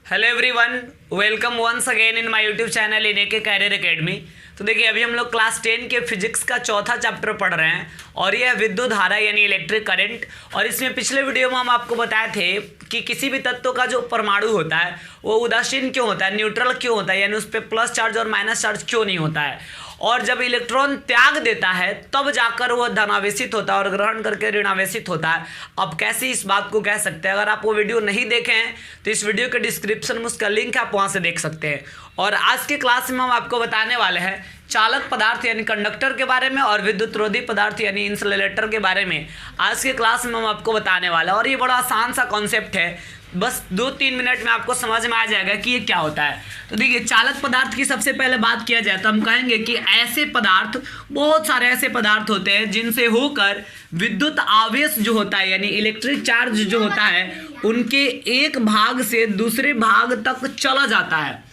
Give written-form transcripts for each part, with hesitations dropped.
Hello everyone, welcome once again in my YouTube channel in AK Career Academy. तो देखिए, अभी हम लोग क्लास 10 के फिजिक्स का चौथा चैप्टर पढ़ रहे हैं और यह विद्युत धारा यानी इलेक्ट्रिक करंट। और इसमें पिछले वीडियो में हम आपको बताए थे कि किसी भी तत्व का जो परमाणु होता है वो उदासीन क्यों होता है, न्यूट्रल क्यों होता है, यानी उस पर प्लस चार्ज और माइनस चार्ज क्यों नहीं होता है, और जब इलेक्ट्रॉन त्याग देता है तब जाकर वह धनावेशित होता है और ग्रहण करके ऋणावेशित होता है। अब कैसे इस बात को कह सकते हैं? अगर आप वो वीडियो नहीं देखे हैं तो इस वीडियो के डिस्क्रिप्शन में उसका लिंक है, आप वहाँ से देख सकते हैं। और आज के क्लास में हम आपको बताने वाले हैं चालक पदार्थ यानी कंडक्टर के बारे में और विद्युत रोधी पदार्थ यानी इंसुलेटर के बारे में। आज के क्लास में हम आपको बताने वाले हैं और ये बड़ा आसान सा कॉन्सेप्ट है, बस 2-3 मिनट में आपको समझ में आ जाएगा कि ये क्या होता है। तो देखिए, चालक पदार्थ की सबसे पहले बात किया जाए तो हम कहेंगे कि ऐसे पदार्थ, बहुत सारे ऐसे पदार्थ होते हैं जिनसे होकर विद्युत आवेश जो होता है यानी इलेक्ट्रिक चार्ज जो होता है उनके एक भाग से दूसरे भाग तक चला जाता है।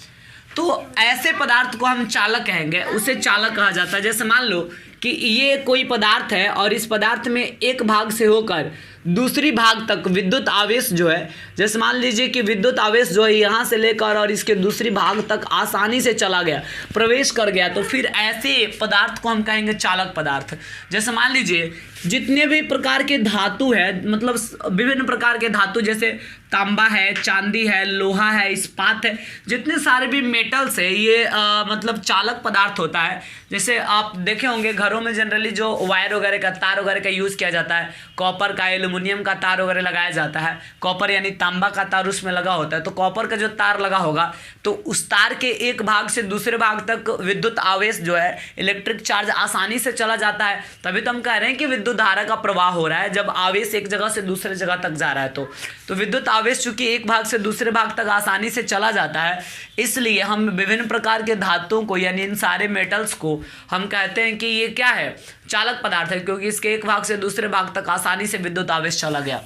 तो ऐसे पदार्थ को हम चालक कहेंगे, उसे चालक कहा जाता है। जैसे मान लो कि ये कोई पदार्थ है और इस पदार्थ में एक भाग से होकर दूसरी भाग तक विद्युत आवेश जो है, जैसे मान लीजिए कि विद्युत आवेश जो है यहाँ से लेकर और इसके दूसरी भाग तक आसानी से चला गया, प्रवेश कर गया, तो फिर ऐसे पदार्थ को हम कहेंगे चालक पदार्थ। जैसे मान लीजिए जितने भी प्रकार के धातु है, मतलब विभिन्न प्रकार के धातु जैसे तांबा है, चांदी है, लोहा है, इस्पात है, जितने सारे भी मेटल्स है ये मतलब चालक पदार्थ होता है। जैसे आप देखे होंगे घरों में जनरली जो वायर वगैरह का, तार वगैरह का यूज़ किया जाता है, कॉपर का, एल्युमिनियम का तार वगैरह लगाया जाता है। कॉपर यानी तांबा का तार उसमें लगा होता है, तो कॉपर का जो तार लगा होगा तो उस तार के एक भाग से दूसरे भाग तक विद्युत आवेश जो है, इलेक्ट्रिक चार्ज आसानी से चला जाता है। तभी तो हम कह रहे हैं कि विद्युत धारा का प्रवाह हो रहा है जब आवेश एक जगह से दूसरे जगह तक जा रहा है। तो विद्युत आवेश चूंकि एक भाग से दूसरे भाग तक आसानी से चला जाता है, इसलिए हम विभिन्न प्रकार के धातुओं को यानी इन सारे मेटल्स को हम कहते हैं कि ये क्या है, चालक पदार्थ है, क्योंकि इसके एक भाग से दूसरे भाग तक आसानी से विद्युत आवेश चला गया।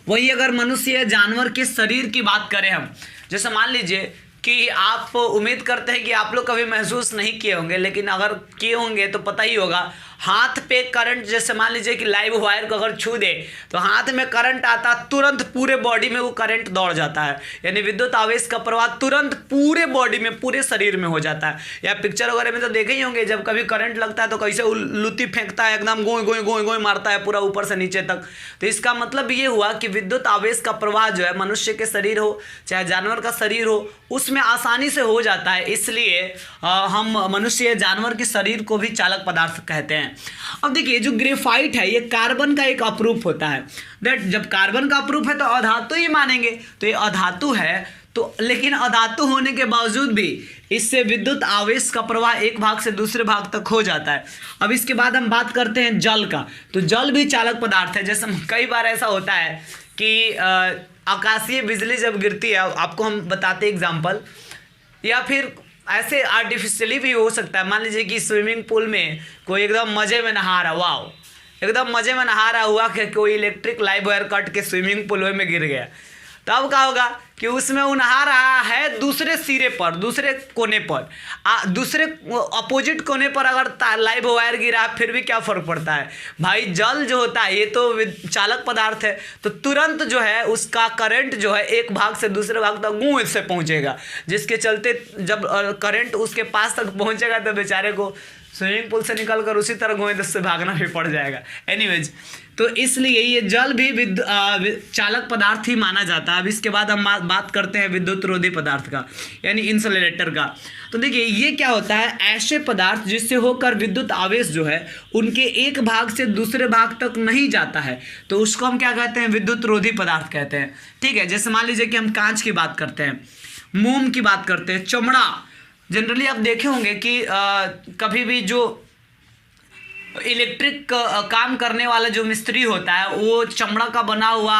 वही अगर मनुष्य या जानवर के शरीर की बात करें हम, जैसे मान लीजिए कि आप, उम्मीद करते हैं कि आप लोग कभी महसूस नहीं किए होंगे, लेकिन अगर किए होंगे तो पता ही होगा, हाथ पे करंट, जैसे मान लीजिए कि लाइव वायर को अगर छू दे तो हाथ में करंट आता, तुरंत पूरे बॉडी में वो करंट दौड़ जाता है, यानी विद्युत आवेश का प्रवाह तुरंत पूरे बॉडी में, पूरे शरीर में हो जाता है। या पिक्चर वगैरह में तो देखे ही होंगे, जब कभी करंट लगता है तो कैसे लुत्ती फेंकता है, एकदम गोई गोई गोई गोई मारता है पूरा ऊपर से नीचे तक। तो इसका मतलब ये हुआ कि विद्युत आवेश का प्रवाह जो है मनुष्य के शरीर हो चाहे जानवर का शरीर हो उसमें आसानी से हो जाता है, इसलिए हम मनुष्य या जानवर के शरीर को भी चालक पदार्थ कहते हैं। अब देखिए, जो ग्रेफाइट है ये कार्बन का एक अपरूप होता है। दैट जब कार्बन का अपरूप है तो अधातु ही मानेंगे, तो ये अधातु है, तो लेकिन अधातु होने के बावजूद भी इससे विद्युत आवेश का प्रवाह एक भाग से दूसरे भाग तक हो जाता है। अब इसके बाद हम बात करते हैं जल का, तो जल भी चालक पदार्थ है। जैसे कई बार ऐसा होता है कि आकाशीय बिजली जब गिरती है, आपको हम बताते एग्जाम्पल, या फिर ऐसे आर्टिफिशियली भी हो सकता है। मान लीजिए कि स्विमिंग पूल में कोई एकदम मज़े में नहा रहा, वाह एकदम मज़े में नहा रहा, हुआ कि कोई इलेक्ट्रिक लाइव वायर कट के स्विमिंग पूल में गिर गया, तब क्या होगा कि उसमें वो नहा रहा है दूसरे सिरे पर, दूसरे कोने पर, दूसरे अपोजिट कोने पर अगर लाइव वायर गिरा फिर भी क्या फ़र्क पड़ता है भाई। जल जो होता है ये तो चालक पदार्थ है, तो तुरंत जो है उसका करंट जो है एक भाग से दूसरे भाग तक गूंज से पहुंचेगा, जिसके चलते जब करंट उसके पास तक पहुंचेगा तो बेचारे को स्विमिंग पूल से निकलकर उसी तरह गोंद से भागना भी पड़ जाएगा। एनीवेज, तो इसलिए ये जल भी चालक पदार्थ ही माना जाता है। अब इसके बाद हम बात करते हैं विद्युत रोधी पदार्थ का यानी इंसुलेटर का। तो देखिए, ये क्या होता है, ऐसे पदार्थ जिससे होकर विद्युत आवेश जो है उनके एक भाग से दूसरे भाग तक नहीं जाता है, तो उसको हम क्या कहते हैं, विद्युत रोधी पदार्थ कहते हैं। ठीक है, जैसे मान लीजिए कि हम कांच की बात करते हैं, मोम की बात करते हैं, चमड़ा। जनरली आप देखे होंगे कि कभी भी जो इलेक्ट्रिक काम करने वाला जो मिस्त्री होता है वो चमड़ा का बना हुआ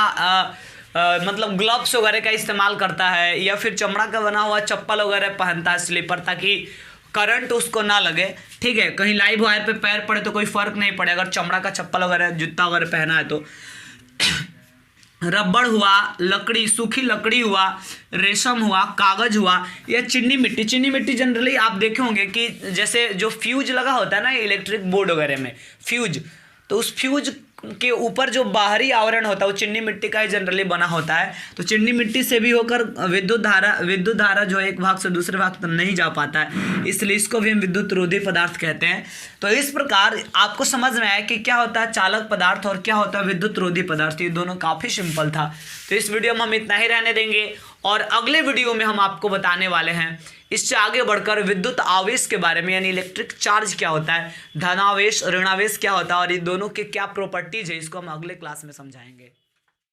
मतलब ग्लव्स वगैरह का इस्तेमाल करता है, या फिर चमड़ा का बना हुआ चप्पल वगैरह पहनता है, स्लीपर, ताकि करंट उसको ना लगे। ठीक है, कहीं लाइव वायर पे पैर पड़े तो कोई फर्क नहीं पड़े, अगर चमड़ा का चप्पल वगैरह, जूता वगैरह पहना है तो। रबड़ हुआ, लकड़ी, सूखी लकड़ी हुआ, रेशम हुआ, कागज हुआ, या चीनी मिट्टी। चीनी मिट्टी जनरली आप देखे होंगे कि जैसे जो फ्यूज लगा होता है ना इलेक्ट्रिक बोर्ड वगैरह में, फ्यूज, तो उस फ्यूज के ऊपर जो बाहरी आवरण होता है वो चीनी मिट्टी का ही जनरली बना होता है। तो चीनी मिट्टी से भी होकर विद्युत धारा जो एक भाग से दूसरे भाग तक नहीं जा पाता है, इसलिए इसको भी हम विद्युत रोधी पदार्थ कहते हैं। तो इस प्रकार आपको समझ में आया कि क्या होता है चालक पदार्थ और क्या होता है विद्युत रोधी पदार्थ। ये दोनों काफ़ी सिंपल था। तो इस वीडियो में हम इतना ही रहने देंगे और अगले वीडियो में हम आपको बताने वाले हैं इससे आगे बढ़कर विद्युत आवेश के बारे में, यानी इलेक्ट्रिक चार्ज क्या होता है, धनावेश ऋणावेश क्या होता है और ये दोनों के क्या प्रॉपर्टीज है, इसको हम अगले क्लास में समझाएंगे।